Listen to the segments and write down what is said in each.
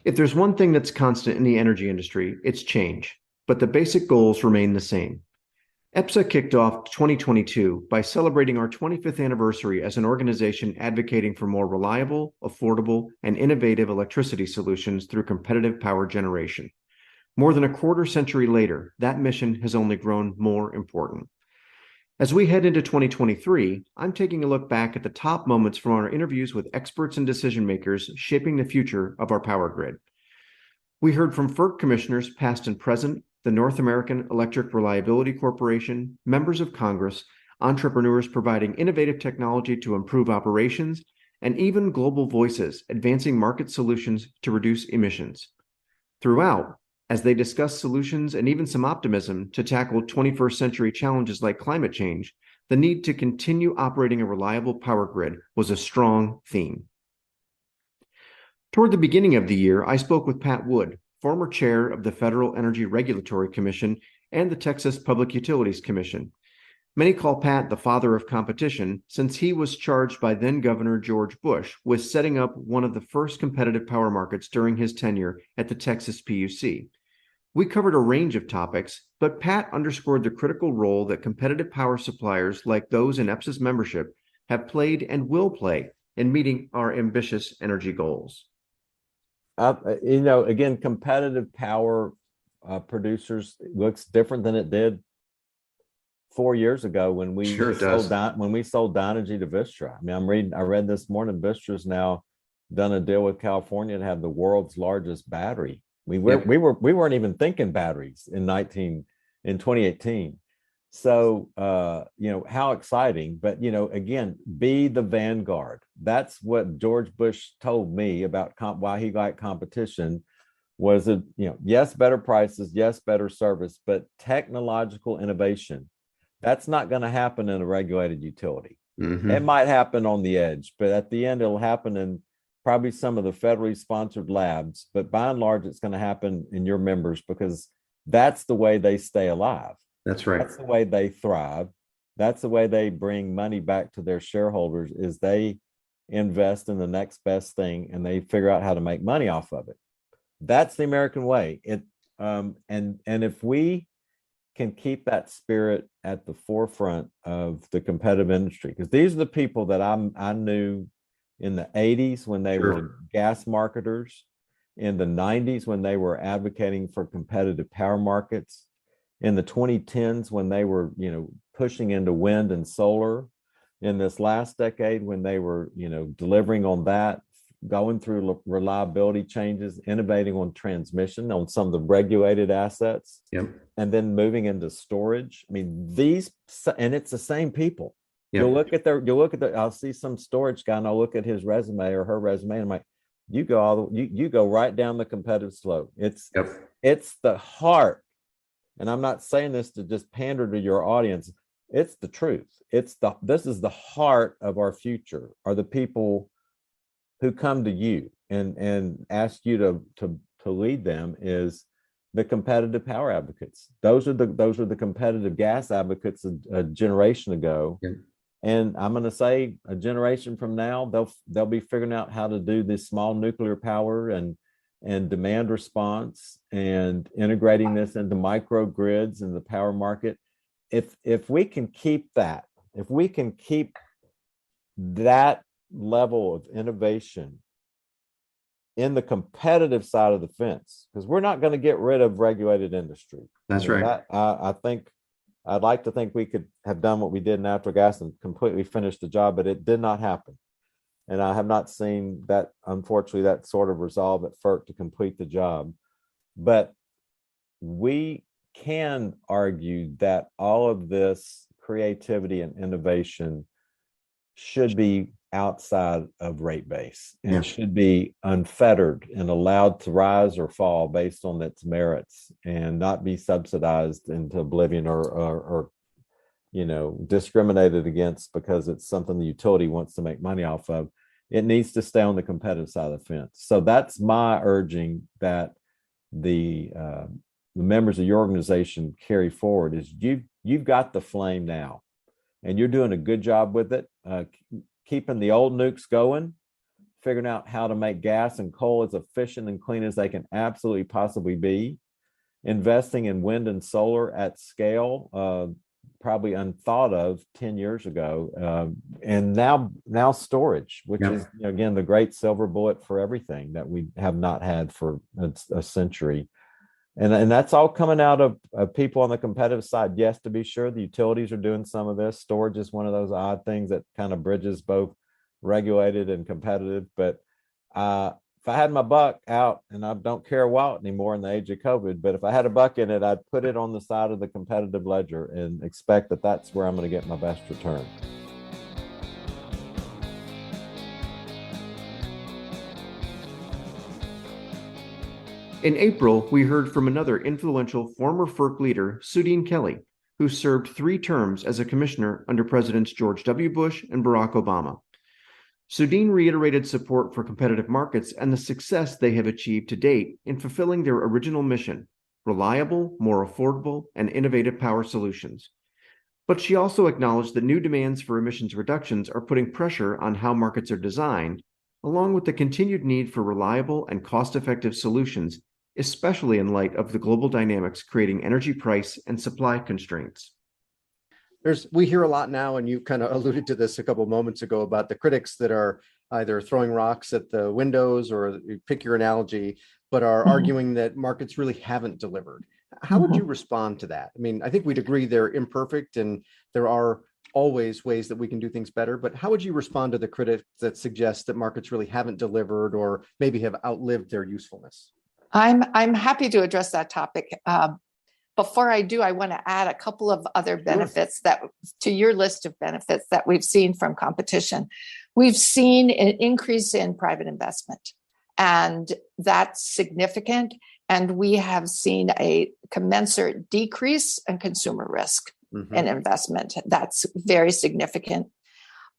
If there's one thing that's constant in the energy industry, it's change, but the basic goals remain the same. EPSA kicked off 2022 by celebrating our 25th anniversary as an organization advocating for more reliable, affordable, and innovative electricity solutions through competitive power generation. More than a quarter century later, that mission has only grown more important. As we head into 2023, I'm taking a look back at the top moments from our interviews with experts and decision makers shaping the future of our power grid. We heard from FERC commissioners past and present, the North American Electric Reliability Corporation, members of Congress, entrepreneurs providing innovative technology to improve operations, and even global voices advancing market solutions to reduce emissions. Throughout, as they discussed solutions and even some optimism to tackle 21st century challenges like climate change, the need to continue operating a reliable power grid was a strong theme. Toward the beginning of the year, I spoke with Pat Wood, former chair of the Federal Energy Regulatory Commission and the Texas Public Utilities Commission. Many call Pat the father of competition, since he was charged by then Governor George Bush with setting up one of the first competitive power markets during his tenure at the Texas PUC. We covered a range of topics, but Pat underscored the critical role that competitive power suppliers like those in EPSA's membership have played and will play in meeting our ambitious energy goals. Again, competitive power producers looks different than it did 4 years ago when we sold Dynegy to Vistra. I mean, I read this morning, Vistra's now done a deal with California to have the world's largest battery. We weren't even thinking batteries in 2018. So how exciting. But again, be the vanguard. That's what George Bush told me about why he liked competition. Was it, yes, better prices, yes, better service, but technological innovation. That's not going to happen in a regulated utility. Mm-hmm. It might happen on the edge, but at the end, it'll happen in probably some of the federally sponsored labs. But by and large, it's going to happen in your members, because that's the way they stay alive. That's right. That's the way they thrive. That's the way they bring money back to their shareholders, is they invest in the next best thing and they figure out how to make money off of it. That's the American way. And if we can keep that spirit at the forefront of the competitive industry, because these are the people that I knew in the 80s when they were gas marketers, in the 90s when they were advocating for competitive power markets, in the 2010s when they were pushing into wind and solar, in this last decade when they were delivering on that, going through reliability changes, innovating on transmission on some of the regulated assets, and then moving into storage. I mean, and it's the same people. Yep. You'll look at I'll see some storage guy and I'll look at his resume or her resume and I'm like, you go right down the competitive slope. It's the heart. And I'm not saying this to just pander to your audience. It's the truth. This is the heart of our future, are the people who come to you and ask you to lead them, is the competitive power advocates. Those are the competitive gas advocates a generation ago. Yeah. And I'm going to say a generation from now, they'll be figuring out how to do this small nuclear power and demand response and integrating this into microgrids and the power market. If we can keep that, if we can keep that level of innovation in the competitive side of the fence, because we're not going to get rid of regulated industry. That's right. I think I'd like to think we could have done what we did in natural gas and completely finished the job, but it did not happen. And I have not seen that, unfortunately, that sort of resolve at FERC to complete the job. But we can argue that all of this creativity and innovation should be outside of rate base and should be unfettered and allowed to rise or fall based on its merits and not be subsidized into oblivion or discriminated against because it's something the utility wants to make money off of. It needs to stay on the competitive side of the fence. So that's my urging that the members of your organization carry forward, is you've got the flame now and you're doing a good job with it. Keeping the old nukes going, figuring out how to make gas and coal as efficient and clean as they can absolutely possibly be, investing in wind and solar at scale, probably unthought of 10 years ago, and now storage, which is, again, the great silver bullet for everything that we have not had for a century. And that's all coming out of people on the competitive side. Yes, to be sure, the utilities are doing some of this. Storage is one of those odd things that kind of bridges both regulated and competitive. But if I had my buck out, and I don't care a lot anymore in the age of COVID, but if I had a buck in it, I'd put it on the side of the competitive ledger and expect that that's where I'm going to get my best return. In April, we heard from another influential former FERC leader, Sudeen Kelly, who served 3 terms as a commissioner under Presidents George W. Bush and Barack Obama. Sudeen reiterated support for competitive markets and the success they have achieved to date in fulfilling their original mission: reliable, more affordable, and innovative power solutions. But she also acknowledged that new demands for emissions reductions are putting pressure on how markets are designed, along with the continued need for reliable and cost-effective solutions, especially in light of the global dynamics creating energy price and supply constraints. We hear a lot now, and you kind of alluded to this a couple moments ago, about the critics that are either throwing rocks at the windows, or pick your analogy, but are arguing that markets really haven't delivered. How would you respond to that? I mean, I think we'd agree they're imperfect and there are always ways that we can do things better, but how would you respond to the critics that suggest that markets really haven't delivered or maybe have outlived their usefulness? I'm happy to address that topic. Before I do, I want to add a couple of other benefits to your list of benefits that we've seen from competition. We've seen an increase in private investment, and that's significant. And we have seen a commensurate decrease in consumer risk and investment. That's very significant.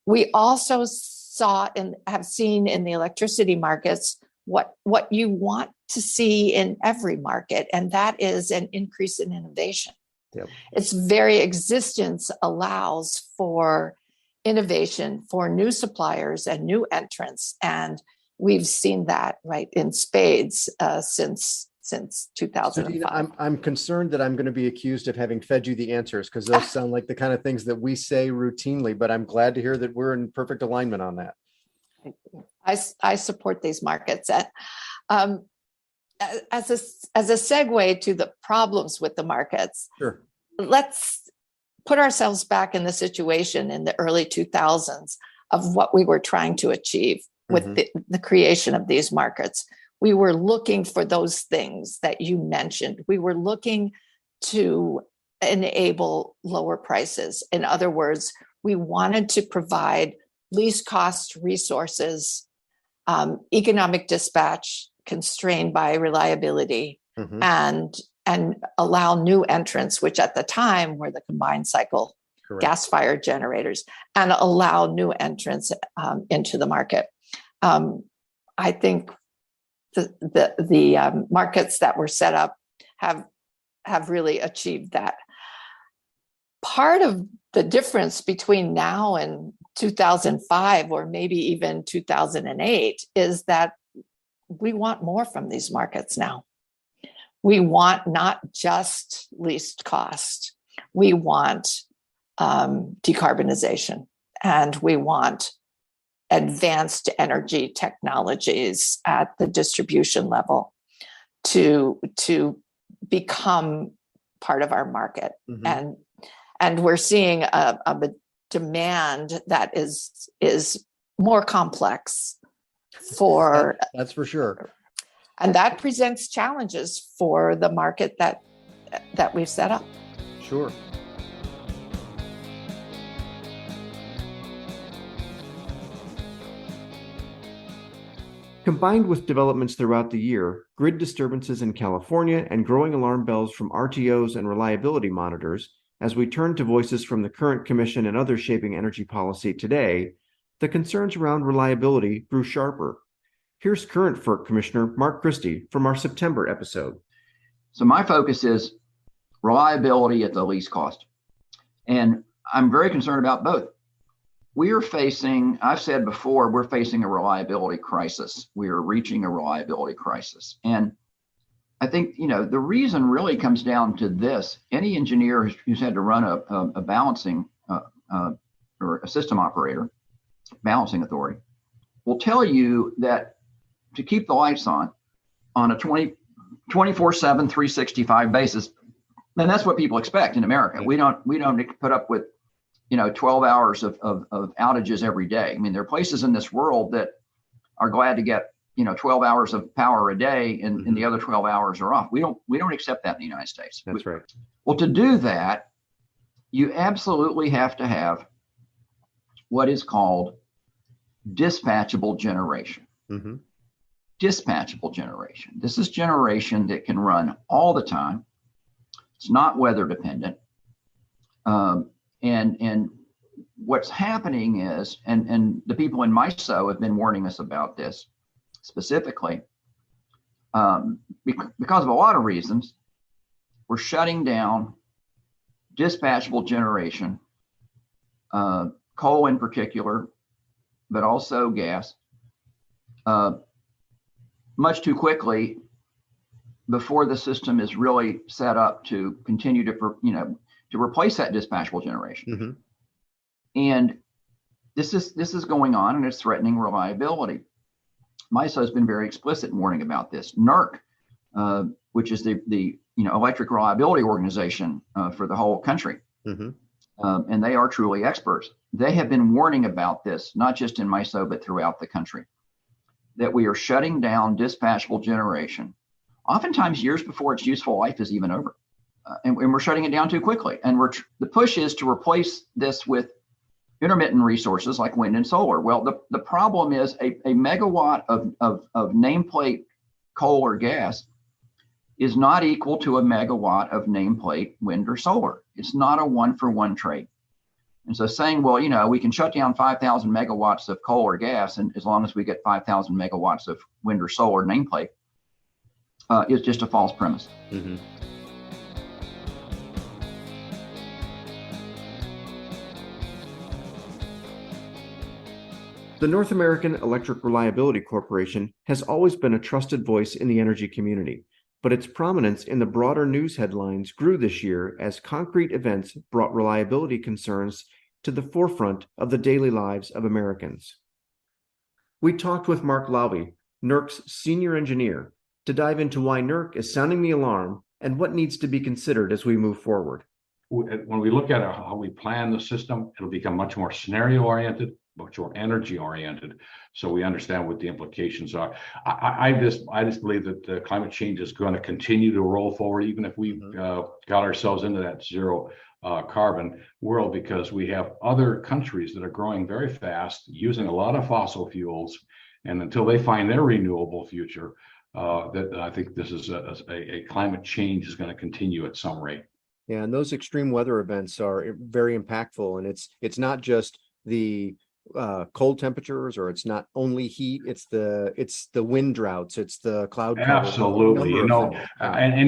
We also saw and have seen in the electricity markets what you want to see in every market, and that is an increase in innovation. Yep. Its very existence allows for innovation, for new suppliers and new entrants, and we've seen that right in spades since 2005. I'm concerned that I'm going to be accused of having fed you the answers, because those sound like the kind of things that we say routinely, but I'm glad to hear that we're in perfect alignment on that. I support these markets. And as a segue to the problems with the markets, sure, let's put ourselves back in the situation in the early 2000s of what we were trying to achieve with the creation of these markets. We were looking for those things that you mentioned. We were looking to enable lower prices. In other words, we wanted to provide least cost resources, economic dispatch constrained by reliability, and allow new entrants, which at the time were the combined cycle gas-fired generators, and allow new entrants into the market. I think the markets that were set up have really achieved that. Part of the difference between now and 2005, or maybe even 2008, is that we want more from these markets now. We want not just least cost. We want decarbonization, and we want advanced energy technologies at the distribution level to become part of our market. And we're seeing a demand that is more complex for that's for sure, and that presents challenges for the market that we've set up. Sure. Combined with developments throughout the year, grid disturbances in California and growing alarm bells from RTOs and reliability monitors, as we turn to voices from the current commission and others shaping energy policy today, the concerns around reliability grew sharper. Here's current FERC Commissioner Mark Christie from our September episode. So my focus is reliability at the least cost. And I'm very concerned about both. we are facing, I've said before, we're facing a reliability crisis. We are reaching a reliability crisis. And I think, the reason really comes down to this. Any engineer who's had to run a balancing or a system operator, balancing authority, will tell you that to keep the lights on a 24/7, 365 basis, and that's what people expect in America. We don't put up with 12 hours of outages every day. I mean, there are places in this world that are glad to get 12 hours of power a day, and the other 12 hours are off. We don't accept that in the United States. That's right. Well, to do that, you absolutely have to have what is called dispatchable generation. Mm-hmm. Dispatchable generation. This is generation that can run all the time. It's not weather dependent. And what's happening is, and the people in MISO have been warning us about this specifically, because of a lot of reasons, we're shutting down dispatchable generation, coal in particular, but also gas, much too quickly before the system is really set up to continue to replace that dispatchable generation. Mm-hmm. And this is going on, and it's threatening reliability. MISO has been very explicit in warning about this. NERC, which is the electric reliability organization for the whole country, Mm-hmm. And they are truly experts. They have been warning about this, not just in MISO, but throughout the country, that we are shutting down dispatchable generation, oftentimes years before its useful life is even over. And we're shutting it down too quickly. And the push is to replace this with intermittent resources like wind and solar. Well, the problem is a megawatt of nameplate coal or gas is not equal to a megawatt of nameplate wind or solar. It's not a one-for-one trade. And so saying, well, we can shut down 5,000 megawatts of coal or gas, and as long as we get 5,000 megawatts of wind or solar nameplate, is just a false premise. Mm-hmm. The North American Electric Reliability Corporation has always been a trusted voice in the energy community, but its prominence in the broader news headlines grew this year as concrete events brought reliability concerns to the forefront of the daily lives of Americans. We talked with Mark Lowey, NERC's senior engineer, to dive into why NERC is sounding the alarm and what needs to be considered as we move forward. When we look at how we plan the system, it'll become much more scenario oriented, much more energy oriented, so we understand what the implications are. I just believe that climate change is going to continue to roll forward, even if we got ourselves into that zero carbon world, because we have other countries that are growing very fast, using a lot of fossil fuels, and until they find their renewable future, that I think this is a climate change is going to continue at some rate. Yeah, and those extreme weather events are very impactful, and it's not just the cold temperatures, or it's not only heat, it's the wind droughts, it's the cloud cover, absolutely, and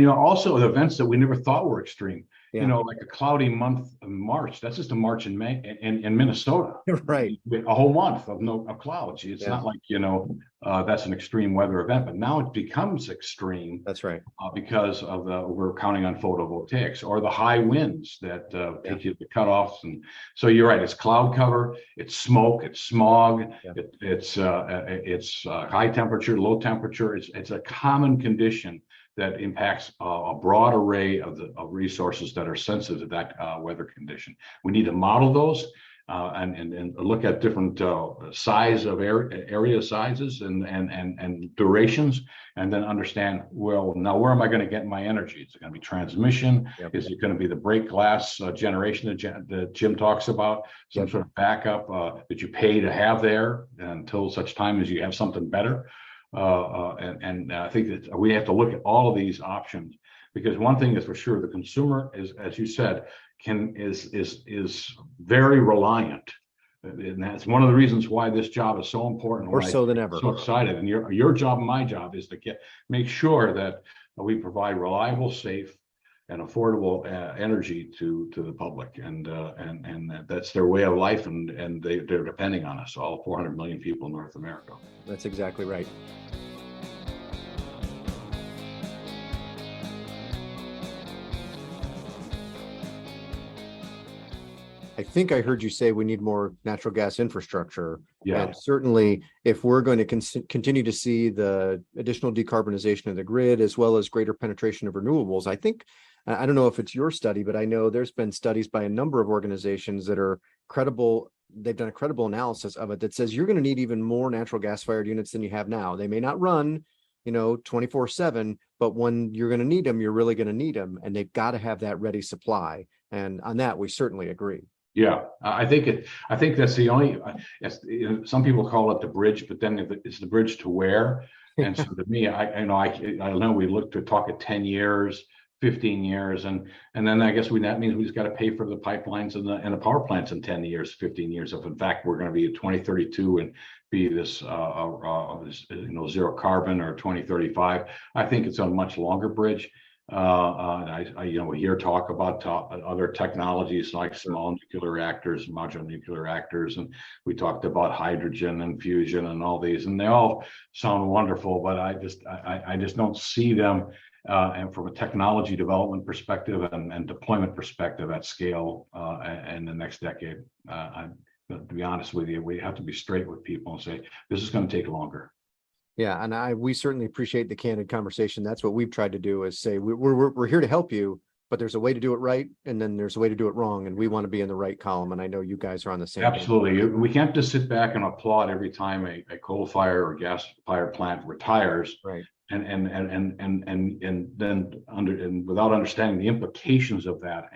also the events that we never thought were extreme. Yeah. Like a cloudy month of March. That's just a March in May in Minnesota. Right. A whole month of clouds. It's not like that's an extreme weather event, but now it becomes extreme. That's right. Because of we're counting on photovoltaics or the high winds that take you to the cutoffs. And so you're right. It's cloud cover. It's smoke. It's smog. It's high temperature, low temperature. It's a common condition that impacts a broad array of resources that are sensitive to that weather condition. We need to model those and look at different size of area sizes and durations, and then understand, well, now where am I going to get my energy? Is it going to be transmission? Is it going to be the break glass generation that Jim talks about? Some sort of backup that you pay to have there until such time as you have something better. And I think that we have to look at all of these options, because one thing is for sure, the consumer is, as you said, is very reliant, and that's one of the reasons why this job is so important. More so than ever. So excited, and your job and my job is to make sure that we provide reliable, safe, and affordable energy to the public, and that's their way of life, and they're depending on us, all 400 million people in North America. That's exactly right. I think I heard you say we need more natural gas infrastructure. Yeah. And certainly, if we're going to continue to see the additional decarbonization of the grid, as well as greater penetration of renewables, I think, I don't know if it's your study, but I know there's been studies by a number of organizations that are credible. They've done a credible analysis of it that says you're going to need even more natural gas fired units than you have now. They may not run, 24/7, but when you're going to need them, you're really going to need them. And they've got to have that ready supply. And on that, we certainly agree. Yeah, I think that's the only. Some people call it the bridge, but then it's the bridge to where. And so to me, I know we look to talk at 10 years, 15 years, and then I guess that means we just got to pay for the pipelines and the power plants in 10 years, 15 years. If in fact we're going to be at 2032 and be this zero carbon, or 2035, I think it's a much longer bridge. We hear talk about other technologies like small nuclear reactors, modular nuclear reactors, and we talked about hydrogen and fusion and all these, and they all sound wonderful, but I just don't see them, and from a technology development perspective and deployment perspective at scale in the next decade. To be honest with you, we have to be straight with people and say this is going to take longer. Yeah, and we certainly appreciate the candid conversation. That's what we've tried to do, is say we're here to help you, but there's a way to do it right, and then there's a way to do it wrong, and we want to be in the right column. And I know you guys are on the same page. Absolutely. We can't just sit back and applaud every time a coal fire or gas fire plant retires, right? And then without understanding the implications of that,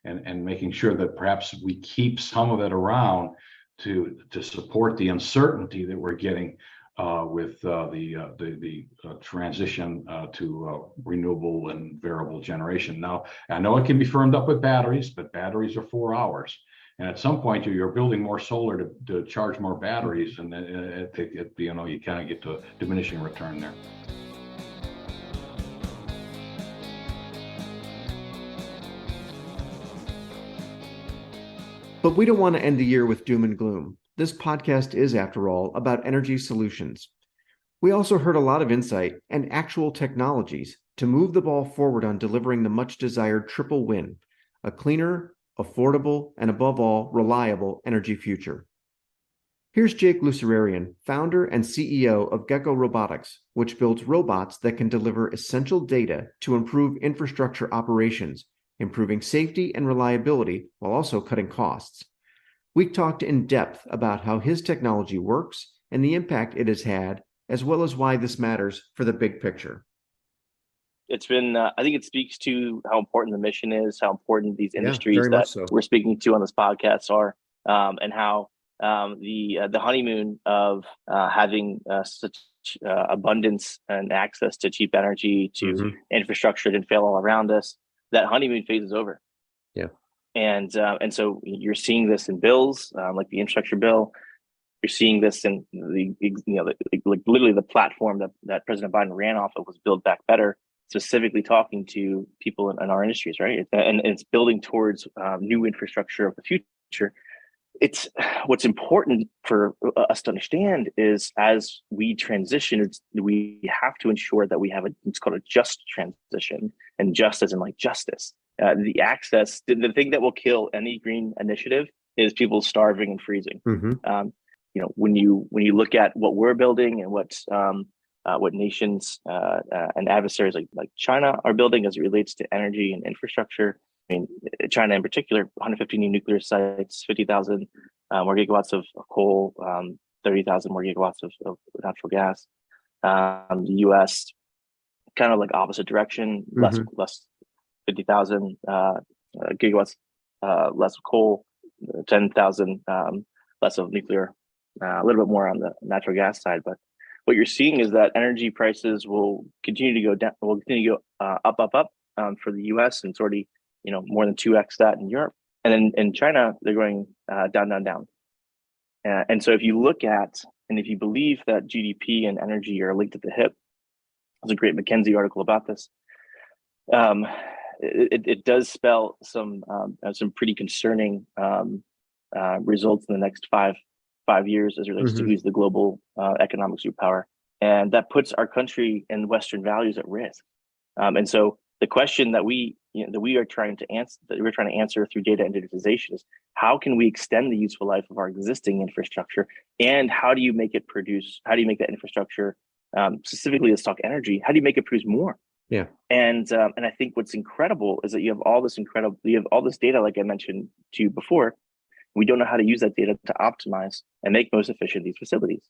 and making sure that perhaps we keep some of it around to support the uncertainty that we're getting with the transition to renewable and variable generation. Now, I know it can be firmed up with batteries, but batteries are 4 hours, and at some point you're building more solar to charge more batteries, and then you kind of get to diminishing return there. But we don't want to end the year with doom and gloom. This podcast is, after all, about energy solutions. We also heard a lot of insight and actual technologies to move the ball forward on delivering the much desired triple win: a cleaner, affordable, and above all, reliable energy future. Here's Jake Lucerarian, founder and CEO of Gecko Robotics, which builds robots that can deliver essential data to improve infrastructure operations, improving safety and reliability while also cutting costs. We talked in depth about how his technology works and the impact it has had, as well as why this matters for the big picture. It's been, I think it speaks to how important the mission is, how important these industries that we're speaking to on this podcast are, and how the honeymoon of having such abundance and access to cheap energy, to infrastructure didn't fail all around us. That honeymoon phase is over. Yeah. And so you're seeing this in bills, like the infrastructure bill. You're seeing this in literally the platform that President Biden ran off of was Build Back Better, specifically talking to people in our industries, right? And it's building towards new infrastructure of the future. It's what's important for us to understand is, as we transition, we have to ensure that we have it's called a just transition, and just as in like justice. The access, the thing that will kill any green initiative is people starving and freezing. When you look at what we're building and what nations and adversaries like China are building as it relates to energy and infrastructure. I mean, China in particular, 150 new nuclear sites, 50,000 more gigawatts of coal, 30,000 more gigawatts of natural gas. The U.S. kind of like opposite direction, less 50,000 gigawatts less of coal, 10,000 less of nuclear, a little bit more on the natural gas side. But what you're seeing is that energy prices will continue to go down, will continue to go up for the U.S. and it's already more than 2x that in Europe. And then in China, they're going down. And so if you look at, and if you believe that GDP and energy are linked at the hip, there's a great McKinsey article about this. it does spell some pretty concerning results in the next five years as it relates to who's the global economic superpower, and that puts our country and Western values at risk. And so the question that we are trying to answer through data and digitization is, how can we extend the useful life of our existing infrastructure, and how do you make that infrastructure, specifically let's talk energy, how do you make it produce more? Yeah. And I think what's incredible is that you have all this data, like I mentioned to you before. We don't know how to use that data to optimize and make most efficient these facilities.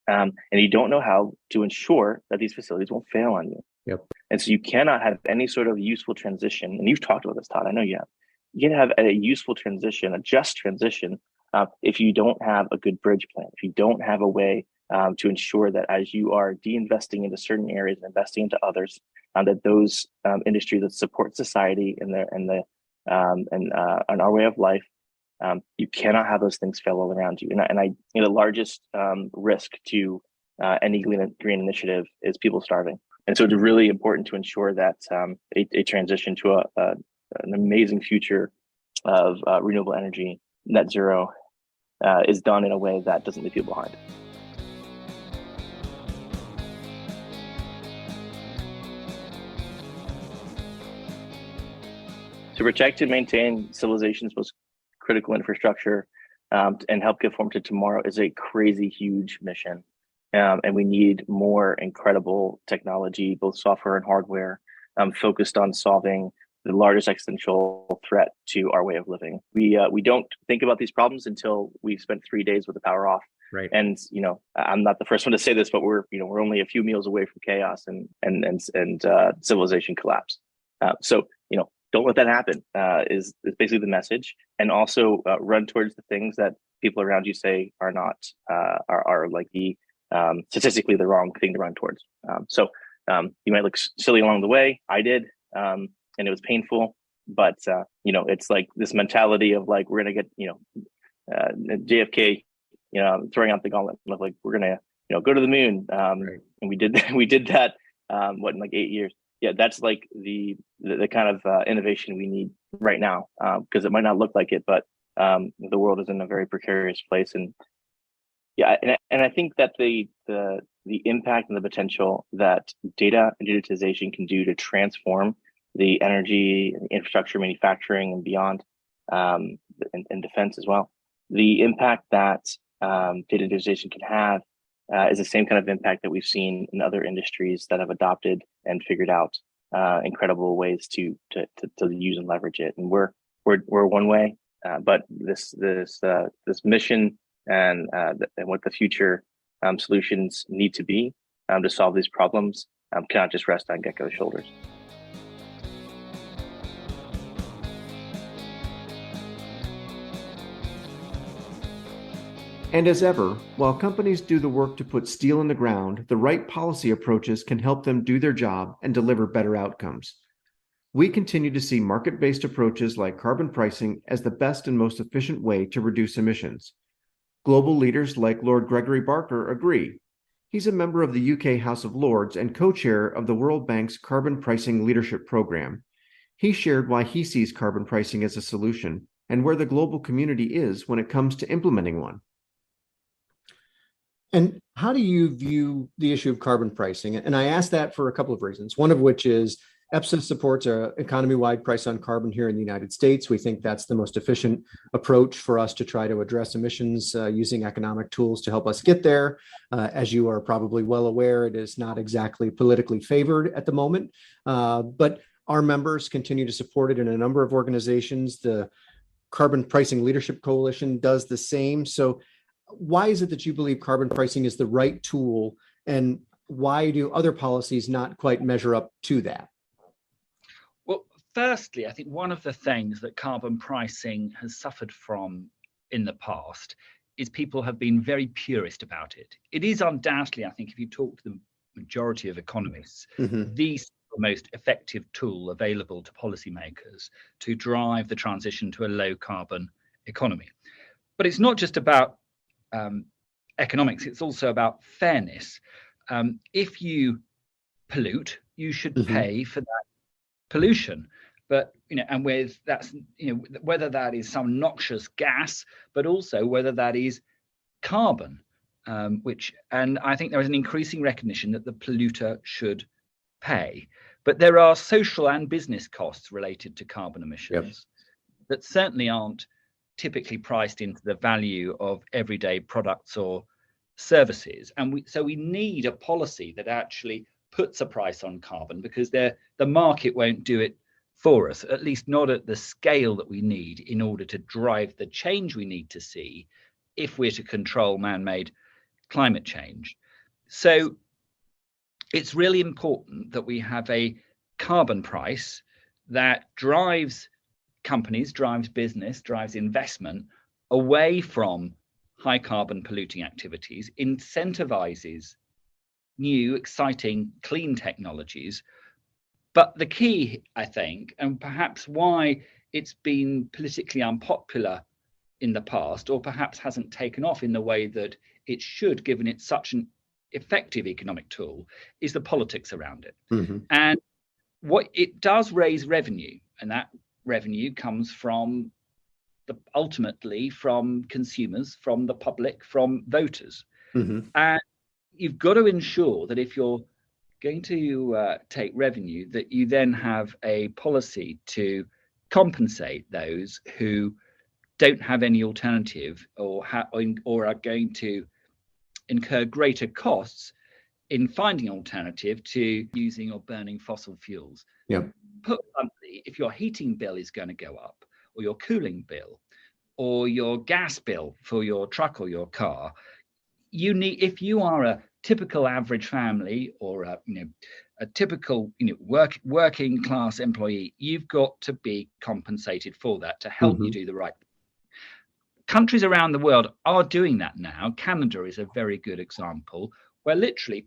And you don't know how to ensure that these facilities won't fail on you. Yep. And so you cannot have any sort of useful transition. And you've talked about this, Todd. I know you have. You can have a useful transition, a just transition, if you don't have a good bridge plan, if you don't have a way to ensure that as you are de-investing into certain areas and investing into others, that those industries that support society and our way of life, you cannot have those things fail all around you. And the largest risk to any green initiative is people starving. And so it's really important to ensure that a transition to an amazing future of renewable energy, net zero, is done in a way that doesn't leave people behind. To protect and maintain civilization's most critical infrastructure and help give form to tomorrow is a crazy huge mission. And we need more incredible technology, both software and hardware, focused on solving the largest existential threat to our way of living. We don't think about these problems until we've spent 3 days with the power off. Right. And I'm not the first one to say this, but we're only a few meals away from chaos and civilization collapse. So don't let that happen. Is basically the message, and also run towards the things that people around you say are not are like the statistically the wrong thing to run towards. So you might look silly along the way. I did, and it was painful. But it's like this mentality of like, we're gonna get JFK, throwing out the gauntlet of like, we're gonna go to the moon. Right. And we did that in like 8 years. Yeah, that's like the kind of innovation we need right now, because it might not look like it, but the world is in a very precarious place. And yeah, and I think that the impact and the potential that data and digitization can do to transform the energy and infrastructure, manufacturing, and beyond, and defense as well, the impact that data digitization can have is the same kind of impact that we've seen in other industries that have adopted and figured out incredible ways to use and leverage it. And we're one way, but this mission and what the future solutions need to be to solve these problems cannot just rest on Gecko's shoulders. And as ever, while companies do the work to put steel in the ground, the right policy approaches can help them do their job and deliver better outcomes. We continue to see market-based approaches like carbon pricing as the best and most efficient way to reduce emissions. Global leaders like Lord Gregory Barker agree. He's a member of the UK House of Lords and co-chair of the World Bank's Carbon Pricing Leadership Program. He shared why he sees carbon pricing as a solution and where the global community is when it comes to implementing one. And how do you view the issue of carbon pricing? And I ask that for a couple of reasons. One of which is EPSA supports an economy-wide price on carbon here in the United States. We think that's the most efficient approach for us to try to address emissions using economic tools to help us get there. As you are probably well aware, it is not exactly politically favored at the moment, but our members continue to support it in a number of organizations. The Carbon Pricing Leadership Coalition does the same. So why is it that you believe carbon pricing is the right tool, and why do other policies not quite measure up to that? Well, firstly, I think one of the things that carbon pricing has suffered from in the past is people have been very purist about it. It is undoubtedly, I think, if you talk to the majority of economists, the most effective tool available to policymakers to drive the transition to a low carbon economy. But it's not just about economics, it's also about fairness. If you pollute, you should pay for that pollution. but and with that's whether that is some noxious gas, but also whether that is carbon, and I think there is an increasing recognition that the polluter should pay. But there are social and business costs related to carbon emissions that certainly aren't typically priced into the value of everyday products or services. And so we need a policy that actually puts a price on carbon, because the market won't do it for us, at least not at the scale that we need in order to drive the change we need to see if we're to control man-made climate change. So it's really important that we have a carbon price that drives companies, drives business, drives investment away from high carbon polluting activities, incentivizes new, exciting, clean technologies. But the key, I think, and perhaps why it's been politically unpopular in the past, or perhaps hasn't taken off in the way that it should, given it's such an effective economic tool, is the politics around it. And what it does raise revenue, and that revenue comes from ultimately from consumers, from the public, from voters. And you've got to ensure that if you're going to take revenue, that you then have a policy to compensate those who don't have any alternative, or are going to incur greater costs in finding an alternative to using or burning fossil fuels. Put bluntly, if your heating bill is going to go up, or your cooling bill, or your gas bill for your truck or your car, you need, if you are a typical average family, or a typical working class employee, you've got to be compensated for that to help you do the right thing. Countries around the world are doing that now. Canada is a very good example, where literally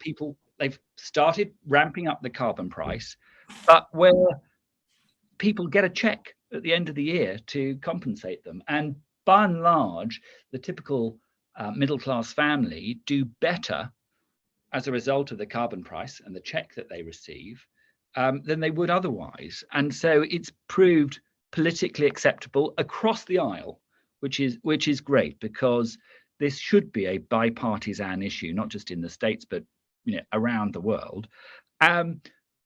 they've started ramping up the carbon price, but where people get a check at the end of the year to compensate them. And by and large, the typical middle-class family do better as a result of the carbon price and the check that they receive than they would otherwise. And so it's proved politically acceptable across the aisle, which is great, because this should be a bipartisan issue, not just in the States, but around the world.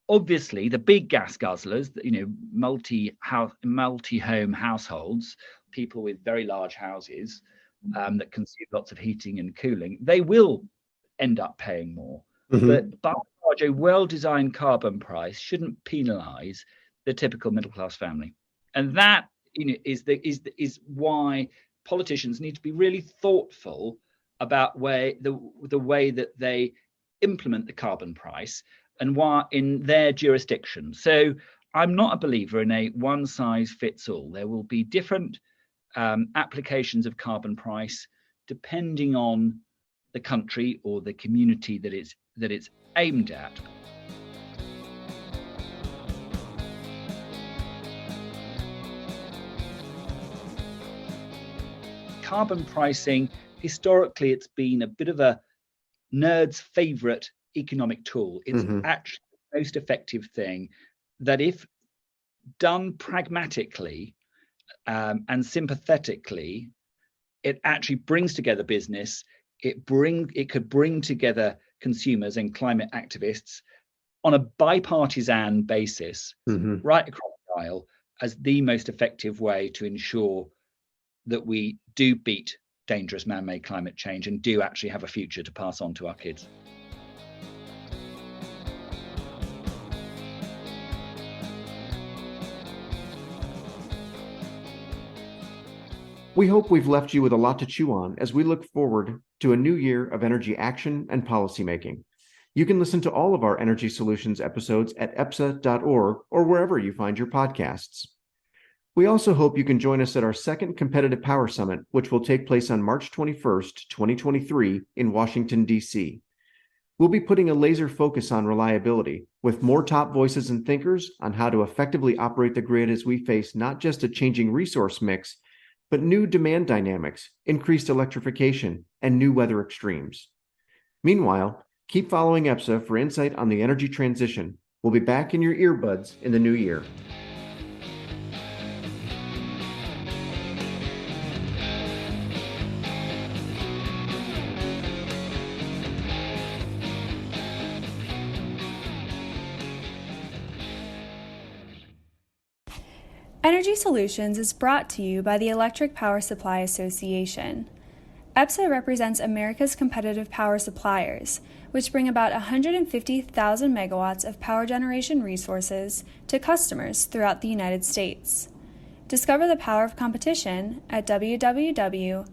Obviously, the big gas guzzlers, multi-home households, people with very large houses that consume lots of heating and cooling, they will end up paying more. But by and large, a well-designed carbon price shouldn't penalize the typical middle-class family, and that is why politicians need to be really thoughtful about the way that they implement the carbon price and why in their jurisdiction. So I'm not a believer in a one size fits all. There will be different applications of carbon price depending on the country or the community that it's aimed at. Carbon pricing, historically, it's been a bit of a nerd's favorite economic tool. It's actually the most effective thing that, if done pragmatically and sympathetically, it actually brings together business. It could bring together consumers and climate activists on a bipartisan basis, right across the aisle, as the most effective way to ensure that we do beat dangerous man-made climate change and do actually have a future to pass on to our kids. We hope we've left you with a lot to chew on as we look forward to a new year of energy action and policymaking. You can listen to all of our Energy Solutions episodes at epsa.org or wherever you find your podcasts. We also hope you can join us at our second Competitive Power Summit, which will take place on March 21st, 2023 in Washington, D.C. We'll be putting a laser focus on reliability, with more top voices and thinkers on how to effectively operate the grid as we face not just a changing resource mix, but new demand dynamics, increased electrification, and new weather extremes. Meanwhile, keep following EPSA for insight on the energy transition. We'll be back in your earbuds in the new year. Energy Solutions is brought to you by the Electric Power Supply Association. EPSA represents America's competitive power suppliers, which bring about 150,000 megawatts of power generation resources to customers throughout the United States. Discover the power of competition at www.epsa.org.